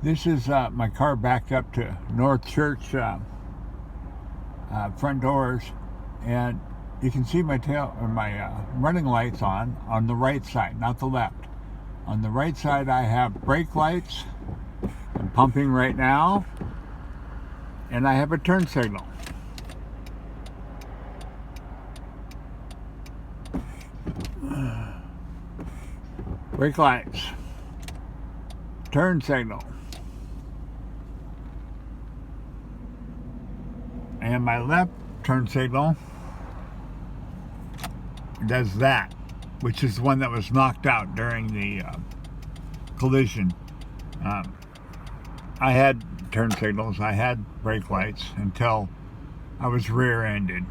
This is my car backed up to North Church front doors, and you can see my tail or my running lights on the right side, not the left. On the right side, I have brake lights. I'm pumping right now, and I have a turn signal. Brake lights, turn signal, and my left turn signal does that, which is the one that was knocked out during the collision. I had turn signals, I had brake lights until I was rear-ended.